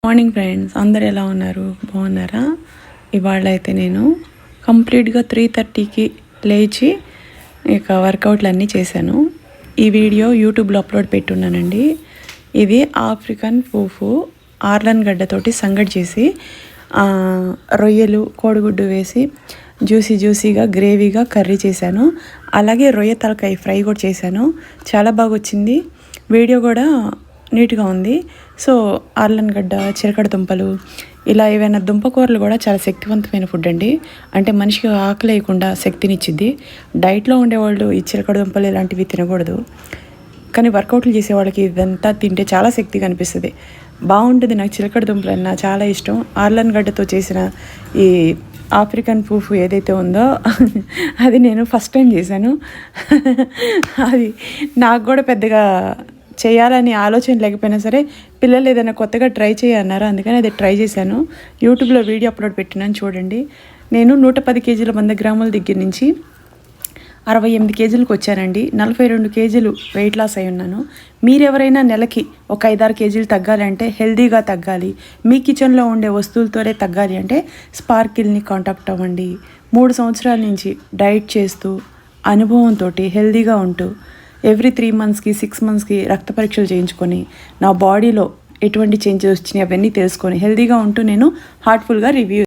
Morning friends, అందరు ఎలా ఉన్నారు? బాగున్నారా? ఇవాళ అయితే నేను కంప్లీట్గా 3:30కి లేచి ఇక వర్కౌట్లు అన్నీ చేశాను. ఈ వీడియో యూట్యూబ్లో అప్లోడ్ పెట్టున్నానండి. ఇది ఆఫ్రికన్ పూఫు ఆర్లన్ గడ్డతోటి సంగటి చేసి రొయ్యలు కోడిగుడ్డు వేసి జ్యూసీగా గ్రేవీగా కర్రీ చేశాను. అలాగే రొయ్య తలకాయ ఫ్రై కూడా చేశాను. చాలా బాగా వచ్చింది. వీడియో కూడా నీట్గా ఉంది. సో ఆర్లన్ గడ్డ, చిలకడ దుంపలు, ఇలా ఏవైనా దుంపకూరలు కూడా చాలా శక్తివంతమైన ఫుడ్ అండి. అంటే మనిషికి ఆకలి వేయకుండా శక్తినిచ్చిద్ది. డైట్లో ఉండేవాళ్ళు ఈ చిలకడ దుంపలు ఇలాంటివి తినకూడదు, కానీ వర్కౌట్లు చేసే వాళ్ళకి ఇదంతా తింటే చాలా శక్తి కనిపిస్తుంది. బాగుంటుంది. నాకు చిలకడ దుంపలు అన్నా చాలా ఇష్టం. ఆర్లన్ గడ్డతో చేసిన ఈ ఆఫ్రికన్ పూఫ్ ఏదైతే ఉందో అది నేను ఫస్ట్ టైం చేశాను. అది నాకు కూడా పెద్దగా చేయాలని ఆలోచన లేకపోయినా సరే పిల్లలు ఏదైనా కొత్తగా ట్రై చేయన్నారు, అందుకని అది ట్రై చేశాను. యూట్యూబ్లో వీడియో అప్లోడ్ పెట్టినాను, చూడండి. నేను 110 కేజీల 100 గ్రాముల దగ్గర నుంచి 68 కేజీలకు వచ్చానండి. 42 కేజీలు వెయిట్ లాస్ అయి ఉన్నాను. మీరెవరైనా నెలకి ఒక 5-6 కేజీలు తగ్గాలంటే, హెల్దీగా తగ్గాలి, మీ కిచెన్లో ఉండే వస్తువులతోనే తగ్గాలి అంటే స్పార్కిల్ని కాంటాక్ట్ అవ్వండి. 3 సంవత్సరాల నుంచి డైట్ చేస్తూ అనుభవంతో హెల్దీగా ఉంటూ ఎవ్రీ 3 మంత్స్కి 6 మంత్స్కి రక్త పరీక్షలు చేయించుకొని నా బాడీలో ఎటువంటి చేంజెస్ వచ్చినాయి అవన్నీ తెలుసుకొని హెల్దీగా ఉంటూ నేను హార్ట్ఫుల్గా రివ్యూ